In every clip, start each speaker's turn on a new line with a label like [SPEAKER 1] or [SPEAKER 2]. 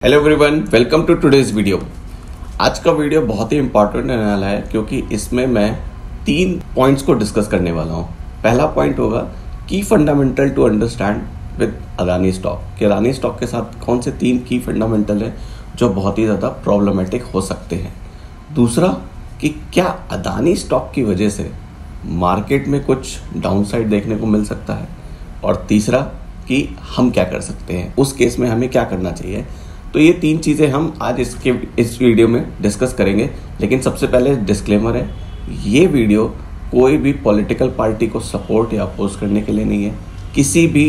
[SPEAKER 1] Hello everyone, welcome to today's video. आज का video बहुत ही इंपॉर्टेंट रहने वाला है क्योंकि इसमें मैं 3 पॉइंट्स को डिस्कस करने वाला हूँ। पहला पॉइंट होगा की fundamental to understand with Adani stock, कि अदानी स्टॉक के साथ कौन से 3 की फंडामेंटल है जो बहुत ही ज़्यादा प्रॉब्लमेटिक हो सकते हैं। दूसरा कि क्या अदानी स्टॉक की वजह से मार्केट में कुछ डाउनसाइड देखने को मिल सकता है, और तीसरा कि हम क्या कर सकते हैं, उस केस में हमें क्या करना चाहिए। तो ये 3 चीज़ें हम आज इस वीडियो में डिस्कस करेंगे। लेकिन सबसे पहले डिस्क्लेमर है, ये वीडियो कोई भी पॉलिटिकल पार्टी को सपोर्ट या अपोज करने के लिए नहीं है, किसी भी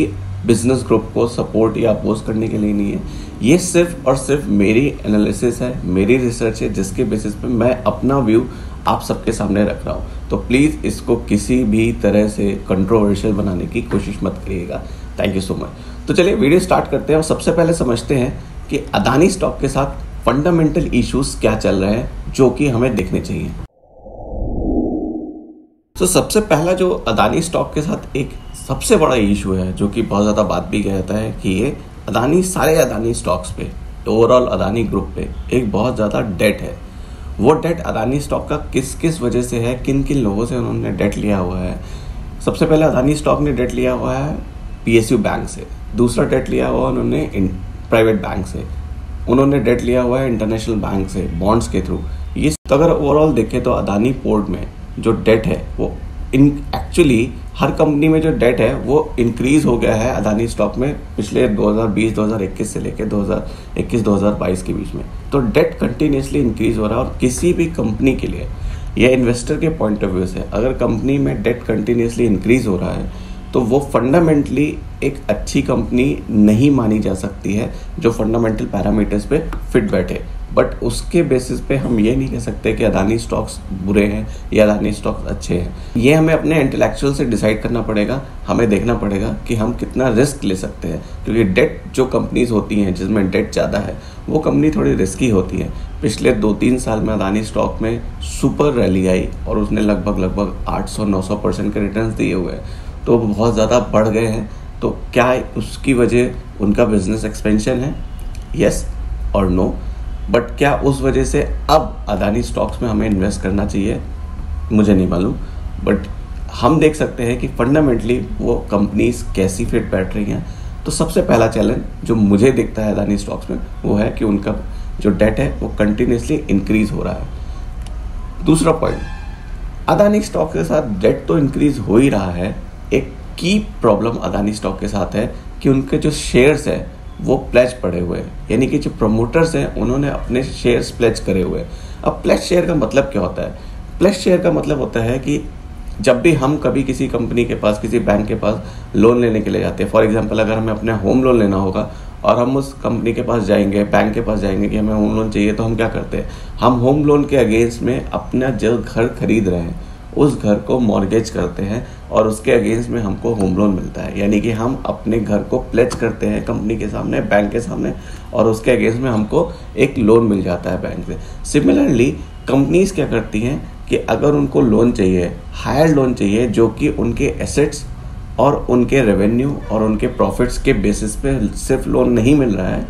[SPEAKER 1] बिजनेस ग्रुप को सपोर्ट या अपोज करने के लिए नहीं है। ये सिर्फ और सिर्फ मेरी एनालिसिस है, मेरी रिसर्च है, जिसके बेसिस पे मैं अपना व्यू आप सबके सामने रख रहा हूँ। तो प्लीज़ इसको किसी भी तरह से कंट्रोवर्शियल बनाने की कोशिश मत करिएगा। Thank you so much. तो चलिए वीडियो स्टार्ट करते हैं और सबसे पहले समझते हैं कि अदानी स्टॉक के साथ फंडामेंटल इश्यूज क्या चल रहे हैं जो कि हमें देखने चाहिए। तो सबसे पहला जो अदानी स्टॉक के साथ एक सबसे बड़ा इशू है, जो कि बहुत ज़्यादा बात भी कहता है कि ये सारे अदानी स्टॉक्स पे, ओवरऑल अदानी ग्रुप पे एक बहुत ज़्यादा डेट है। वो डेट अदानी स्टॉक का किस किस वजह से है, किन किन लोगों से उन्होंने डेट लिया हुआ है। सबसे पहले अदानी स्टॉक ने डेट लिया हुआ है PSU बैंक से, दूसरा डेट लिया हुआ उन्होंने प्राइवेट बैंक से, उन्होंने डेट लिया हुआ है इंटरनेशनल बैंक से बॉन्ड्स के थ्रू। ये अगर ओवरऑल देखें तो अदानी पोर्ट में जो डेट है वो एक्चुअली हर कंपनी में जो डेट है वो इंक्रीज हो गया है अदानी स्टॉक में पिछले 2020-2021 से लेकर 2021-2022 के बीच में। तो डेट कंटिन्यूसली इंक्रीज हो रहा है, और किसी भी कंपनी के लिए या इन्वेस्टर के पॉइंट ऑफ व्यू से अगर कंपनी में डेट कंटिन्यूसली इंक्रीज हो रहा है तो वो फंडामेंटली एक अच्छी कंपनी नहीं मानी जा सकती है जो फंडामेंटल पैरामीटर्स पे फिट बैठे। बट उसके बेसिस पे हम ये नहीं कह सकते कि अदानी स्टॉक्स बुरे हैं या अदानी स्टॉक्स अच्छे हैं। ये हमें अपने इंटेलेक्चुअल से डिसाइड करना पड़ेगा, हमें देखना पड़ेगा कि हम कितना रिस्क ले सकते हैं, क्योंकि डेट जो कंपनीज होती हैं जिसमें डेट ज़्यादा है वो कंपनी थोड़ी रिस्की होती है। पिछले 2-3 साल में अदानी स्टॉक में सुपर रैली आई और उसने लगभग 800-900% के रिटर्न दिए हुए हैं, तो बहुत ज़्यादा बढ़ गए हैं। तो क्या उसकी वजह उनका बिजनेस एक्सपेंशन है? यस और नो। बट क्या उस वजह से अब अदानी स्टॉक्स में हमें इन्वेस्ट करना चाहिए? मुझे नहीं मालूम। बट हम देख सकते हैं कि फंडामेंटली वो कंपनीज कैसी फिट बैठ रही हैं। तो सबसे पहला चैलेंज जो मुझे दिखता है अदानी स्टॉक्स में वो है कि उनका जो डेट है वो कंटिन्यूसली इंक्रीज हो रहा है। दूसरा पॉइंट, अदानी स्टॉक के साथ डेट तो इंक्रीज हो ही रहा है, एक की प्रॉब्लम अदानी स्टॉक के साथ है कि उनके जो शेयर्स है वो प्लेज पड़े हुए हैं, यानी कि जो प्रमोटर्स हैं उन्होंने अपने शेयर्स प्लेज करे हुए हैं। अब प्लेज शेयर का मतलब क्या होता है? प्लेज शेयर का मतलब होता है कि जब भी हम कभी किसी कंपनी के पास, किसी बैंक के पास लोन लेने के लिए जाते हैं, फॉर एग्जांपल अगर हमें अपने होम लोन लेना होगा और हम उस कंपनी के पास जाएंगे, बैंक के पास जाएंगे कि हमें होम लोन चाहिए, तो हम क्या करते हैं? हम होम लोन के अगेंस्ट में अपना जो घर खरीद रहे हैं उस घर को मॉर्गेज करते हैं और उसके अगेंस्ट में हमको होम लोन मिलता है। यानी कि हम अपने घर को प्लेज करते हैं कंपनी के सामने, बैंक के सामने, और उसके अगेंस्ट में हमको एक लोन मिल जाता है बैंक से। सिमिलरली कंपनीज क्या करती हैं कि अगर उनको लोन चाहिए, हायर लोन चाहिए, जो कि उनके एसेट्स और उनके रेवेन्यू और उनके प्रॉफिट्स के बेसिस पे सिर्फ लोन नहीं मिल रहा है,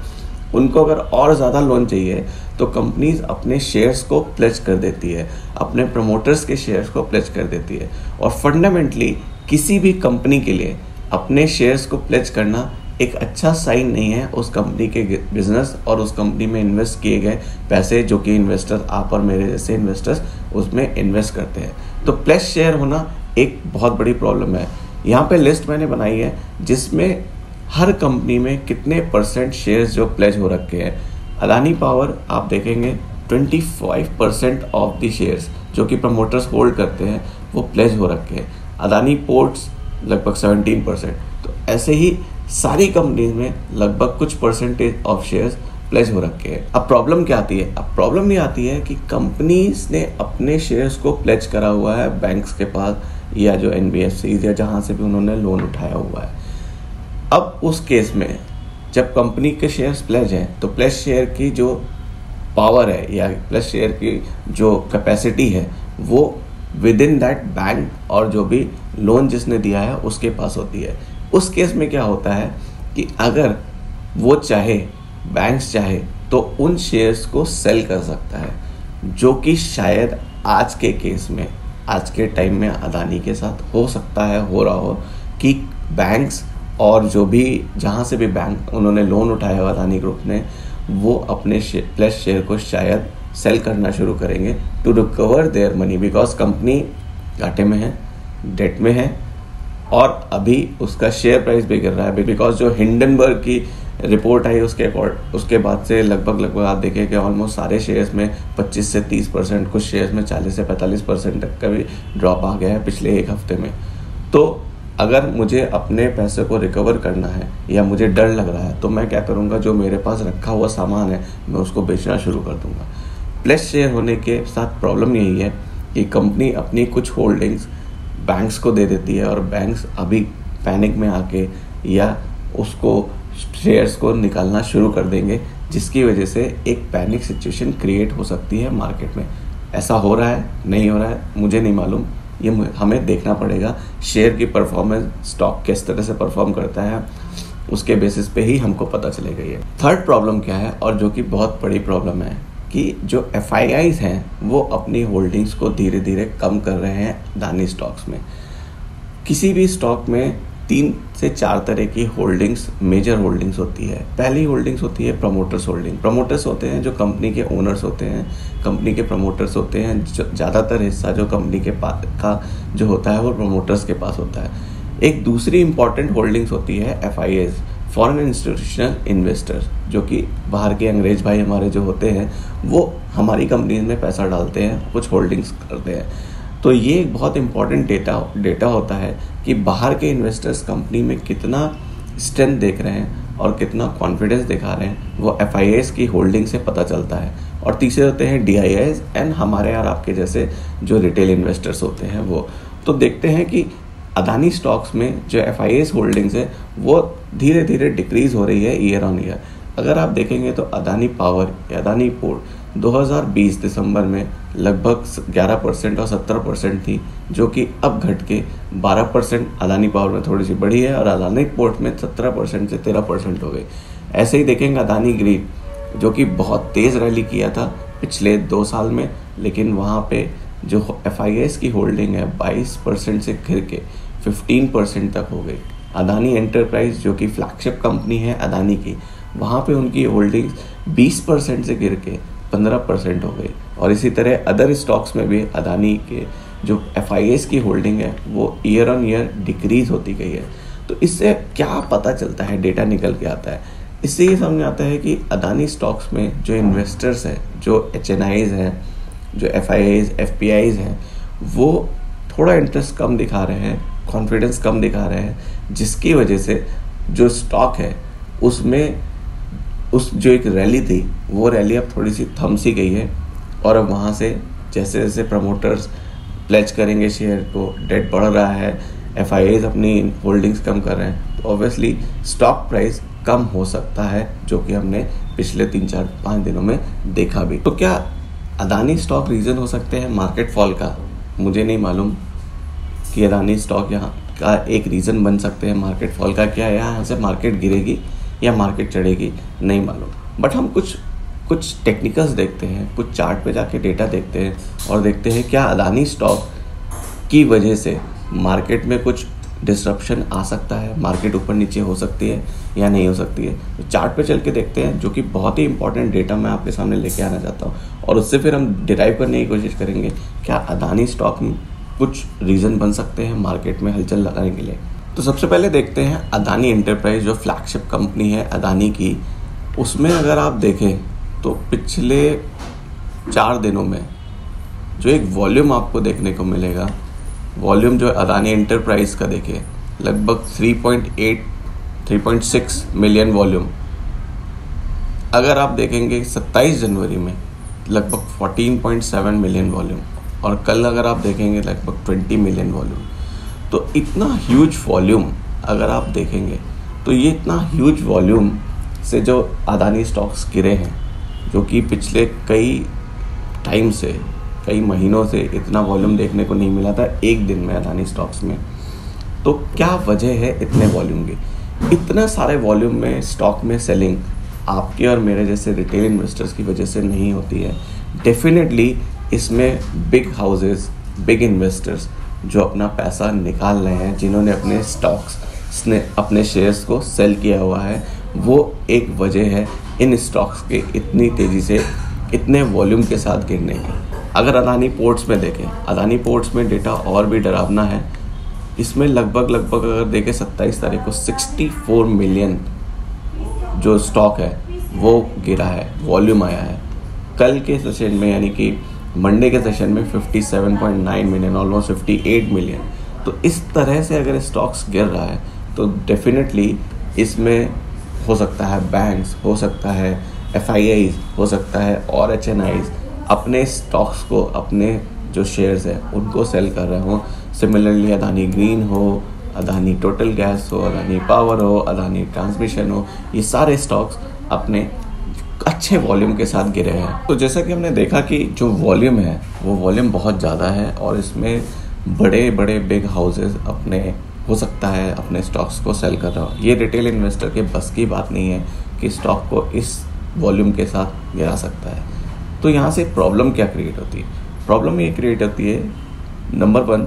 [SPEAKER 1] उनको अगर और ज़्यादा लोन चाहिए तो कंपनीज अपने शेयर्स को प्लेज कर देती है, अपने प्रमोटर्स के शेयर्स को प्लेज कर देती है। और फंडामेंटली किसी भी कंपनी के लिए अपने शेयर्स को प्लेज करना एक अच्छा साइन नहीं है उस कंपनी के बिजनेस और उस कंपनी में इन्वेस्ट किए गए पैसे, जो कि इन्वेस्टर, आप और मेरे जैसे इन्वेस्टर्स उसमें इन्वेस्ट करते हैं। तो प्लेज शेयर होना एक बहुत बड़ी प्रॉब्लम है। यहाँ पे लिस्ट मैंने बनाई है जिसमें हर कंपनी में कितने % शेयर्स जो प्लेज हो रखे हैं। अदानी पावर आप देखेंगे 25% ऑफ द शेयर्स जो कि प्रमोटर्स होल्ड करते हैं वो प्लेज हो रखे हैं। अदानी पोर्ट्स लगभग 17%। तो ऐसे ही सारी कंपनीज में लगभग कुछ % ऑफ शेयर्स प्लेज हो रखे हैं। अब प्रॉब्लम क्या आती है? अब प्रॉब्लम ये आती है कि कंपनीज ने अपने शेयर्स को प्लेज करा हुआ है बैंक्स के पास या जो NBFCs या जहाँ से भी उन्होंने लोन उठाया हुआ है। अब उस केस में जब कंपनी के शेयर्स प्लेज हैं तो प्लेज शेयर की जो पावर है या प्लेज शेयर की जो कैपेसिटी है वो विद इन दैट बैंक और जो भी लोन जिसने दिया है उसके पास होती है। उस केस में क्या होता है कि अगर वो चाहे, बैंक्स चाहे तो उन शेयर्स को सेल कर सकता है, जो कि शायद आज के केस में, आज के टाइम में अदानी के साथ हो सकता है, हो रहा हो कि बैंक्स और जो भी जहाँ से भी बैंक उन्होंने लोन उठाया हुआ अदानी ग्रुप ने, वो अपने प्लेस शेयर को शायद सेल करना शुरू करेंगे to recover their money, because company घाटे में है, डेट में है, और अभी उसका शेयर प्राइस भी गिर रहा है। बिकॉज जो हिंडनबर्ग की रिपोर्ट आई उसके बाद से लगभग आप देखें कि ऑलमोस्ट सारे शेयर्स में 25 से 30%, कुछ शेयर्स में 40 से 45% तक का भी ड्रॉप आ गया है पिछले एक हफ्ते में। तो अगर मुझे अपने पैसे को रिकवर करना है या मुझे डर लग रहा है, तो मैं क्या करूँगा, जो मेरे पास रखा हुआ सामान है मैं उसको बेचना शुरू कर दूँगा। प्लस शेयर होने के साथ प्रॉब्लम यही है कि कंपनी अपनी कुछ होल्डिंग्स बैंक्स को दे देती है, और बैंक्स अभी पैनिक में आके या उसको शेयर्स को निकालना शुरू कर देंगे, जिसकी वजह से एक पैनिक सिचुएशन क्रिएट हो सकती है मार्केट में। ऐसा हो रहा है, नहीं हो रहा है, मुझे नहीं मालूम, ये हमें देखना पड़ेगा। शेयर की परफॉर्मेंस, स्टॉक किस तरह से परफॉर्म करता है, उसके बेसिस पे ही हमको पता चलेगा। ये थर्ड प्रॉब्लम क्या है, और जो कि बहुत बड़ी प्रॉब्लम है, कि जो FIIs हैं वो अपनी होल्डिंग्स को धीरे धीरे कम कर रहे हैं अदानी स्टॉक्स में। किसी भी स्टॉक में 3 से 4 तरह की होल्डिंग्स, मेजर होल्डिंग्स होती है। पहली होल्डिंग्स होती है प्रमोटर्स होल्डिंग। प्रमोटर्स होते हैं जो कंपनी के ओनर्स होते हैं, कंपनी के प्रमोटर्स होते हैं। ज़्यादातर हिस्सा जो कंपनी के पास का जो होता है वो प्रमोटर्स के पास होता है। एक दूसरी इंपॉर्टेंट होल्डिंग्स होती है FIIs, फॉरेन इंस्टीट्यूशनल इन्वेस्टर्स, जो कि बाहर के अंग्रेज भाई हमारे जो होते हैं, वो हमारी कंपनीज में पैसा डालते हैं, कुछ होल्डिंग्स करते हैं। तो ये एक बहुत इंपॉर्टेंट डेटा होता है कि बाहर के इन्वेस्टर्स कंपनी में कितना स्ट्रेंथ देख रहे हैं और कितना कॉन्फिडेंस दिखा रहे हैं, वो FIIs की होल्डिंग से पता चलता है। और तीसरे होते हैं DIIs एंड हमारे और आपके जैसे जो रिटेल इन्वेस्टर्स होते हैं वो। तो देखते हैं कि अदानी स्टॉक्स में जो FIIs होल्डिंग्स है वो धीरे धीरे डिक्रीज हो रही है ईयर ऑन ईयर। अगर आप देखेंगे तो अदानी पावर या अदानी पोर्ट 2020 दिसंबर में लगभग 11% और 17% थी, जो कि अब घट के 12% अदानी पावर में थोड़ी सी बढ़ी है, और अदानी पोर्ट में 17% से 13% हो गई। ऐसे ही देखेंगे अदानी ग्रीन, जो कि बहुत तेज़ रैली किया था पिछले 2 साल में, लेकिन वहाँ पे जो FIIs की होल्डिंग है 22% से गिर के 15% तक हो गई। अदानी एंटरप्राइज, जो कि फ्लैगशिप कंपनी है अदानी की, वहाँ पे उनकी होल्डिंग्स 20% से गिर के 15% हो गई। और इसी तरह अदर स्टॉक्स में भी अदानी के जो FIIs की होल्डिंग है वो ईयर ऑन ईयर डिक्रीज होती गई है। तो इससे क्या पता चलता है, डेटा निकल के आता है, इससे ये समझ आता है कि अदानी स्टॉक्स में जो इन्वेस्टर्स हैं, जो HNIs हैं, जो FIIs FPIs हैं, वो थोड़ा इंटरेस्ट कम दिखा रहे हैं, कॉन्फिडेंस कम दिखा रहे हैं, जिसकी वजह से जो स्टॉक है उसमें उस जो एक रैली थी वो रैली अब थोड़ी सी थम सी गई है। और अब वहाँ से जैसे जैसे प्रमोटर्स प्लेज करेंगे शेयर को, डेट बढ़ रहा है, FIIs अपनी होल्डिंग्स कम कर रहे हैं, तो ऑब्वियसली स्टॉक प्राइस कम हो सकता है, जो कि हमने पिछले 3-4-5 दिनों में देखा भी। तो क्या अदानी स्टॉक रीज़न हो सकते हैं मार्केट फॉल का? मुझे नहीं मालूम कि अदानी स्टॉक यहाँ का एक रीज़न बन सकते हैं मार्केट फॉल का। क्या यहाँ से मार्केट गिरेगी या मार्केट चढ़ेगी, नहीं मालूम। बट हम कुछ टेक्निकल्स देखते हैं, कुछ चार्ट पे जाके डेटा देखते हैं और देखते हैं क्या अदानी स्टॉक की वजह से मार्केट में कुछ डिसरप्शन आ सकता है, मार्केट ऊपर नीचे हो सकती है या नहीं हो सकती है। तो चार्ट पे चल के देखते हैं, जो कि बहुत ही इंपॉर्टेंट डेटा मैं आपके सामने लेके आना चाहता हूँ, और उससे फिर हम डिराइव करने की कोशिश करेंगे क्या अदानी स्टॉक में कुछ रीज़न बन सकते हैं मार्केट में हलचल लगाने के लिए। तो सबसे पहले देखते हैं अदानी एंटरप्राइज, जो फ्लैगशिप कंपनी है अदानी की, उसमें अगर आप देखें तो पिछले 4 दिनों में जो एक वॉल्यूम आपको देखने को मिलेगा, वॉल्यूम जो अदानी एंटरप्राइज का देखें लगभग 3.6 मिलियन वॉल्यूम। अगर आप देखेंगे 27 जनवरी में लगभग 14.7 मिलियन वॉल्यूम, और कल अगर आप देखेंगे लगभग 20 मिलियन वॉल्यूम। तो इतना ह्यूज वॉल्यूम अगर आप देखेंगे तो ये इतना ह्यूज वॉल्यूम से जो अदानी स्टॉक्स गिरे हैं, जो कि पिछले कई टाइम से, कई महीनों से इतना वॉल्यूम देखने को नहीं मिला था एक दिन में अदानी स्टॉक्स में। तो क्या वजह है इतने वॉल्यूम की? इतना सारे वॉल्यूम में स्टॉक में सेलिंग आपके और मेरे जैसे रिटेल इन्वेस्टर्स की वजह से नहीं होती है। डेफिनेटली इसमें बिग हाउसेस, बिग इन्वेस्टर्स जो अपना पैसा निकाल रहे हैं, जिन्होंने अपने स्टॉक्स ने अपने शेयर्स को सेल किया हुआ है, वो एक वजह है इन स्टॉक्स के इतनी तेज़ी से इतने वॉल्यूम के साथ गिरने की। अगर अदानी पोर्ट्स में देखें, अदानी पोर्ट्स में डेटा और भी डरावना है। इसमें लगभग अगर देखें 27 तारीख को 64 मिलियन जो स्टॉक है वो गिरा है, वॉल्यूम आया है। कल के सेशन में यानी कि मंडे के सेशन में 57.9 मिलियन, ऑलमोस्ट 58 मिलियन। तो इस तरह से अगर स्टॉक्स गिर रहा है तो डेफिनेटली इसमें हो सकता है बैंक्स, हो सकता है FIIs, हो सकता है और HNIs अपने स्टॉक्स को, अपने जो शेयर्स हैं उनको सेल कर रहे हो। सिमिलरली अदानी ग्रीन हो, अदानी टोटल गैस हो, अदानी पावर हो, अदानी ट्रांसमिशन हो, ये सारे स्टॉक्स अपने अच्छे वॉल्यूम के साथ गिरे हैं। तो जैसा कि हमने देखा कि जो वॉल्यूम है वो वॉल्यूम बहुत ज़्यादा है और इसमें बड़े बड़े बिग हाउसेस अपने हो सकता है अपने स्टॉक्स को सेल कर रहा हो। ये रिटेल इन्वेस्टर के बस की बात नहीं है कि स्टॉक को इस वॉल्यूम के साथ गिरा सकता है। तो यहाँ से प्रॉब्लम क्या क्रिएट होती है? प्रॉब्लम ये क्रिएट होती है नंबर 1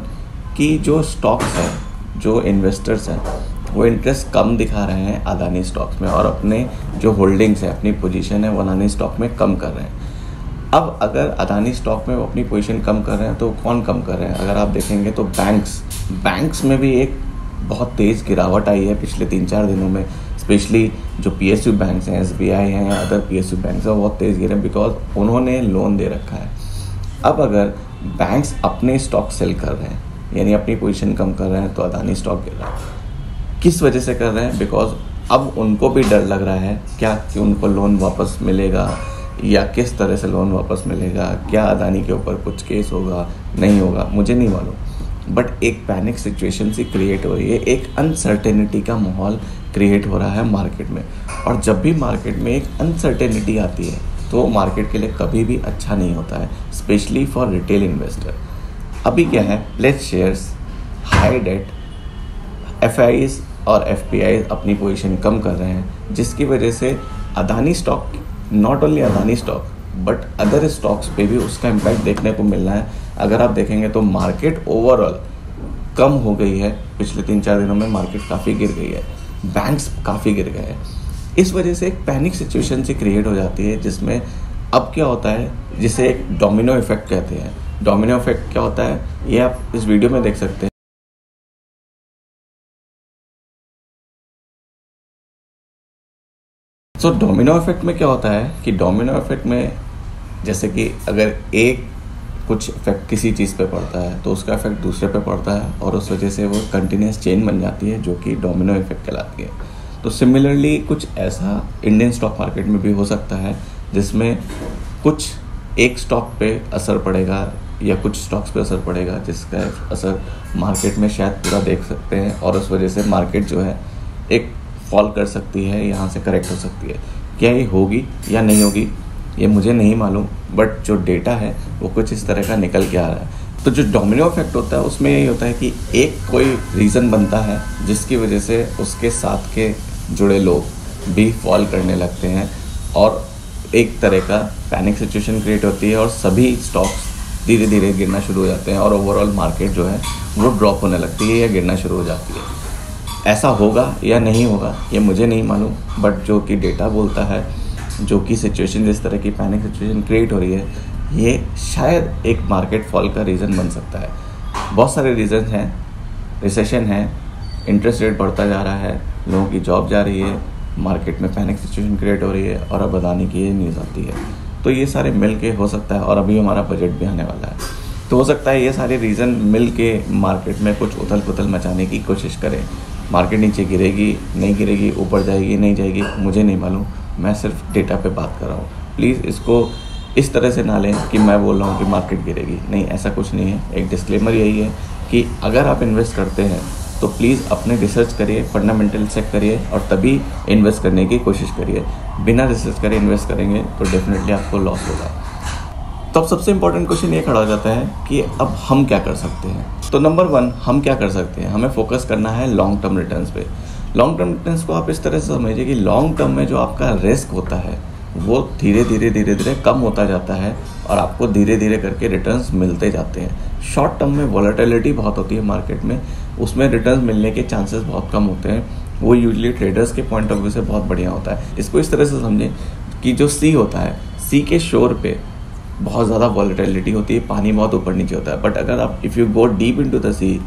[SPEAKER 1] कि जो स्टॉक्स हैं, जो इन्वेस्टर्स हैं वो इंटरेस्ट कम दिखा रहे हैं अदानी स्टॉक्स में और अपने जो होल्डिंग्स है, अपनी पोजीशन है वो अदानी स्टॉक में कम कर रहे हैं। अब अगर अदानी स्टॉक में वो अपनी पोजीशन कम कर रहे हैं तो कौन कम कर रहे हैं? अगर आप देखेंगे तो बैंक्स में भी एक बहुत तेज़ गिरावट आई है पिछले 3-4 दिनों में। स्पेशली जो PSU बैंक्स हैं, SBI हैं या अदर PSU बैंक्स हैं, बहुत तेज़ गिरे बिकॉज उन्होंने लोन दे रखा है। अब अगर बैंक्स अपने स्टॉक सेल कर रहे हैं यानी अपनी पोजीशन कम कर रहे हैं तो अदानी स्टॉक गिर रहा है। किस वजह से कर रहे हैं? बिकॉज अब उनको भी डर लग रहा है क्या कि उनको लोन वापस मिलेगा या किस तरह से लोन वापस मिलेगा, क्या अदानी के ऊपर कुछ केस होगा, नहीं होगा, मुझे नहीं मालूम। बट एक पैनिक सिचुएशन सी क्रिएट हो रही है, एक अनसर्टेनिटी का माहौल क्रिएट हो रहा है मार्केट में। और जब भी मार्केट में एक अनसर्टेनिटी आती है तो मार्केट के लिए कभी भी अच्छा नहीं होता है, स्पेशली फॉर रिटेल इन्वेस्टर। अभी क्या है, pledge shares, high debt, FIIs और FPIs अपनी पोजीशन कम कर रहे हैं, जिसकी वजह से Adani stock, not only Adani stock but other stocks पे भी उसका इम्पैक्ट देखने को मिल रहा है। अगर आप देखेंगे तो मार्केट ओवरऑल कम हो गई है, पिछले 3-4 दिनों में मार्केट काफ़ी गिर गई है, बैंक्स काफ़ी गिर गए हैं। इस वजह से एक पैनिक सिचुएशन से क्रिएट हो जाती है, जिसमें अब क्या होता है, जिसे एक डोमिनो इफेक्ट कहते हैं। डोमिनो इफेक्ट क्या होता है ये आप इस वीडियो में देख सकते हैं। सो डोमिनो इफेक्ट में क्या होता है कि डोमिनो इफेक्ट में जैसे कि अगर एक कुछ इफेक्ट किसी चीज़ पे पड़ता है तो उसका इफेक्ट दूसरे पे पड़ता है और उस वजह से वो कंटिन्यूस चेन बन जाती है जो कि डोमिनो इफेक्ट कहलाती है। तो सिमिलरली कुछ ऐसा इंडियन स्टॉक मार्केट में भी हो सकता है जिसमें कुछ एक स्टॉक पे असर पड़ेगा या कुछ स्टॉक्स पे असर पड़ेगा जिसका असर मार्केट में शायद पूरा देख सकते हैं और उस वजह से मार्केट जो है एक फॉल कर सकती है, यहाँ से करेक्ट हो सकती है। क्या ये होगी या नहीं होगी ये मुझे नहीं मालूम, बट जो डेटा है वो कुछ इस तरह का निकल के आ रहा है। तो जो डोमिनो इफेक्ट होता है उसमें यही होता है कि एक कोई रीज़न बनता है जिसकी वजह से उसके साथ के जुड़े लोग भी फॉल करने लगते हैं और एक तरह का पैनिक सिचुएशन क्रिएट होती है और सभी स्टॉक्स धीरे धीरे गिरना शुरू हो जाते हैं और ओवरऑल मार्केट जो है वो ड्रॉप होने लगती है या गिरना शुरू हो जाती है। ऐसा होगा या नहीं होगा ये मुझे नहीं मालूम, बट जो कि डेटा बोलता है, जो कि सिचुएशन जिस तरह की पैनिक सिचुएशन क्रिएट हो रही है, ये शायद एक मार्केट फॉल का रीज़न बन सकता है। बहुत सारे रीज़न हैं, रिसेशन है, इंटरेस्ट रेट बढ़ता जा रहा है, लोगों की जॉब जा रही है, मार्केट में पैनिक सिचुएशन क्रिएट हो रही है और अब अदानी की ये न्यूज़ आती है। तो ये सारे मिल के हो सकता है और अभी हमारा बजट भी आने वाला है, तो हो सकता है ये सारे रीज़न मिल के मार्केट में कुछ उथल पुथल मचाने की कोशिश करें। मार्केट नीचे गिरेगी, नहीं गिरेगी, ऊपर जाएगी, नहीं जाएगी, मुझे नहीं मालूम, मैं सिर्फ डेटा पे बात कर रहा हूँ। प्लीज़ इसको इस तरह से ना लें कि मैं बोल रहा हूँ कि मार्केट गिरेगी, नहीं, ऐसा कुछ नहीं है। एक डिस्क्लेमर यही है कि अगर आप इन्वेस्ट करते हैं तो प्लीज़ अपने रिसर्च करिए, फंडामेंटल चेक करिए और तभी इन्वेस्ट करने की कोशिश करिए। बिना रिसर्च करे इन्वेस्ट करेंगे तो डेफिनेटली आपको लॉस होगा। तो अब सबसे इम्पोर्टेंट क्वेश्चन ये खड़ा हो जाता है कि अब हम क्या कर सकते हैं। तो नंबर 1 हम क्या कर सकते हैं, हमें फोकस करना है लॉन्ग टर्म रिटर्न्स पे। लॉन्ग टर्म रिटर्न्स को आप इस तरह से समझिए कि लॉन्ग टर्म में जो आपका रिस्क होता है वो धीरे धीरे कम होता जाता है और आपको धीरे धीरे करके रिटर्न्स मिलते जाते हैं। शॉर्ट टर्म में वॉलेटिलिटी बहुत होती है मार्केट में, उसमें रिटर्न्स मिलने के चांसेस बहुत कम होते हैं। वो यूजुअली ट्रेडर्स के पॉइंट ऑफ व्यू से बहुत बढ़िया होता है। इसको इस तरह से समझें कि जो सी होता है, सी के शोर पे बहुत ज़्यादा वॉलेटिलिटी होती है, पानी बहुत ऊपर नीचे होता है। बट अगर आप if you go deep into the sea,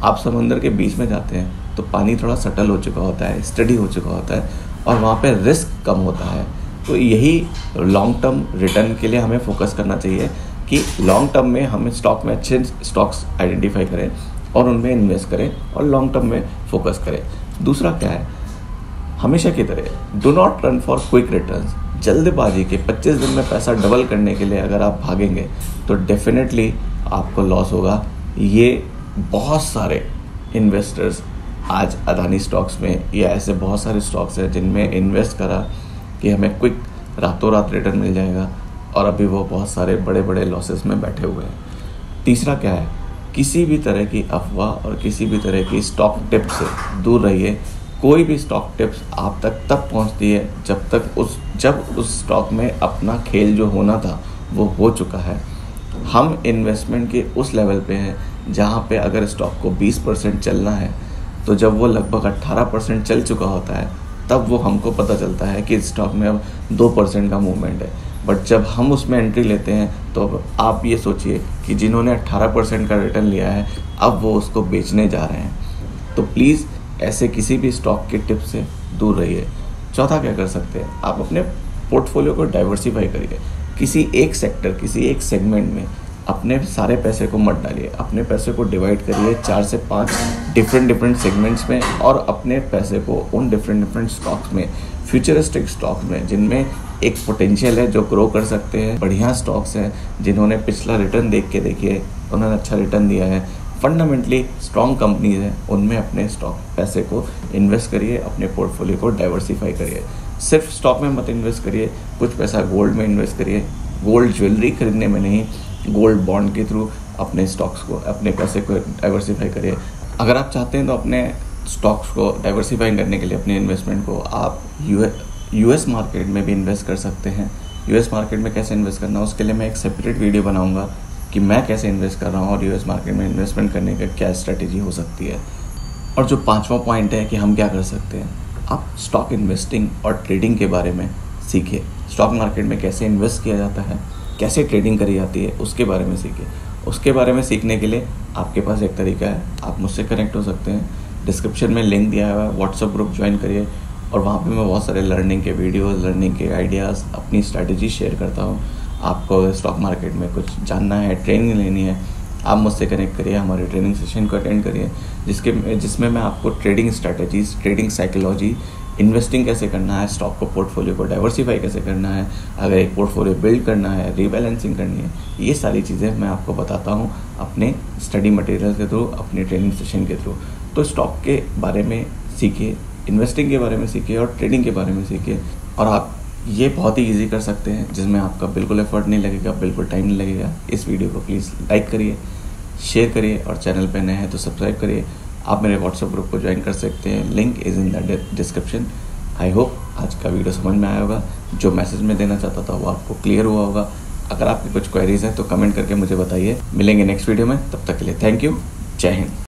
[SPEAKER 1] आप समंदर के बीच में जाते हैं तो पानी थोड़ा सटल हो चुका होता है, स्टडी हो चुका होता है और वहाँ पे रिस्क कम होता है। तो यही लॉन्ग टर्म रिटर्न के लिए हमें फोकस करना चाहिए कि लॉन्ग टर्म में हम स्टॉक में अच्छे स्टॉक्स आइडेंटिफाई करें और उनमें इन्वेस्ट करें और लॉन्ग टर्म में फोकस करें। दूसरा क्या है, हमेशा की तरह do not run for quick returns. जल्दबाजी के 25 दिन में पैसा डबल करने के लिए अगर आप भागेंगे तो डेफिनेटली आपको लॉस होगा। ये बहुत सारे इन्वेस्टर्स आज अदानी स्टॉक्स में या ऐसे बहुत सारे स्टॉक्स हैं जिनमें इन्वेस्ट करा कि हमें क्विक रातों रात रिटर्न मिल जाएगा और अभी वो बहुत सारे बड़े बड़े लॉसेस में बैठे हुए हैं। तीसरा क्या है, किसी भी तरह की अफवाह और किसी भी तरह की स्टॉक टिप से दूर रहिए। कोई भी स्टॉक टिप्स आप तक तब पहुंचती है जब उस स्टॉक में अपना खेल जो होना था वो हो चुका है। हम इन्वेस्टमेंट के उस लेवल पे हैं जहाँ पे अगर स्टॉक को 20% चलना है तो जब वो लगभग 18% चल चुका होता है तब वो हमको पता चलता है कि स्टॉक में अब 2% का मूवमेंट है। बट जब हम उसमें एंट्री लेते हैं तो आप ये सोचिए कि जिन्होंने 18% का रिटर्न लिया है अब वो उसको बेचने जा रहे हैं। तो प्लीज़ ऐसे किसी भी स्टॉक के टिप से दूर रहिए। चौथा क्या कर सकते हैं, आप अपने पोर्टफोलियो को डाइवर्सिफाई करिए। किसी एक सेक्टर, किसी एक सेगमेंट में अपने सारे पैसे को मत डालिए। अपने पैसे को डिवाइड करिए 4 से 5 डिफरेंट सेगमेंट्स में और अपने पैसे को उन डिफरेंट स्टॉक्स में, फ्यूचरिस्टिक स्टॉक्स में जिनमें एक पोटेंशियल है, जो ग्रो कर सकते हैं, बढ़िया स्टॉक्स हैं जिन्होंने पिछला रिटर्न देख के देखिए उन्होंने अच्छा रिटर्न दिया है, फंडामेंटली स्ट्रॉन्ग कंपनीज हैं, उनमें अपने स्टॉक पैसे को इन्वेस्ट करिए, अपने पोर्टफोलियो को डाइवर्सिफाई करिए। सिर्फ स्टॉक में मत इन्वेस्ट करिए, कुछ पैसा गोल्ड में इन्वेस्ट करिए। गोल्ड ज्वेलरी खरीदने में नहीं, गोल्ड बॉन्ड के थ्रू अपने स्टॉक्स को, अपने पैसे को डाइवर्सिफाई करिए। अगर आप चाहते हैं तो अपने स्टॉक्स को डाइवर्सिफाई करने के लिए अपने इन्वेस्टमेंट को आप यूएस मार्केट में भी इन्वेस्ट कर सकते हैं। यूएस मार्केट में कैसे इन्वेस्ट करना है उसके लिए मैं एक सेपरेट वीडियो बनाऊंगा कि मैं कैसे इन्वेस्ट कर रहा हूँ और यूएस मार्केट में इन्वेस्टमेंट करने का क्या स्ट्रेटेजी हो सकती है। और जो 5वां पॉइंट है कि हम क्या कर सकते हैं, आप स्टॉक इन्वेस्टिंग और ट्रेडिंग के बारे में सीखिए। स्टॉक मार्केट में कैसे इन्वेस्ट किया जाता है, कैसे ट्रेडिंग करी जाती है, उसके बारे में सीखिए। उसके बारे में सीखने के लिए आपके पास एक तरीका है, आप मुझसे कनेक्ट हो सकते हैं। डिस्क्रिप्शन में लिंक दिया हुआ है, व्हाट्सएप ग्रुप ज्वाइन करिए और वहाँ पे मैं बहुत सारे लर्निंग के वीडियोस, लर्निंग के आइडियाज़, अपनी स्ट्रैटेजी शेयर करता हूँ। आपको अगर स्टॉक मार्केट में कुछ जानना है, ट्रेनिंग लेनी है, आप मुझसे कनेक्ट करिए, हमारे ट्रेनिंग सेशन को अटेंड करिए जिसमें मैं आपको trading strategies, trading psychology, investing कैसे करना है, स्टॉक को, पोर्टफोलियो को डाइवर्सिफाई कैसे करना है, अगर एक पोर्टफोलियो बिल्ड करना है, रीबैलेंसिंग करनी है, ये सारी चीज़ें मैं आपको बताता हूँ अपने स्टडी मटेरियल के थ्रू, अपने ट्रेनिंग सेशन के थ्रू। तो स्टॉक के बारे में सीखिए, इन्वेस्टिंग के बारे में सीखिए और ट्रेडिंग के बारे में सीखिए। और आप ये बहुत ही ईजी कर सकते हैं जिसमें आपका बिल्कुल एफर्ट नहीं लगेगा, बिल्कुल टाइम नहीं लगेगा। इस वीडियो को प्लीज़ लाइक करिए, शेयर करिए और चैनल पे नए हैं तो सब्सक्राइब करिए। आप मेरे व्हाट्सएप ग्रुप को ज्वाइन कर सकते हैं, link is in the description. I hope आज का वीडियो समझ में आया होगा, जो मैसेज मैं देना चाहता था वो आपको क्लियर हुआ होगा। अगर आपकी कुछ क्वेरीज हैं तो कमेंट करके मुझे बताइए। मिलेंगे नेक्स्ट वीडियो में, तब तक के लिए थैंक यू, जय हिंद।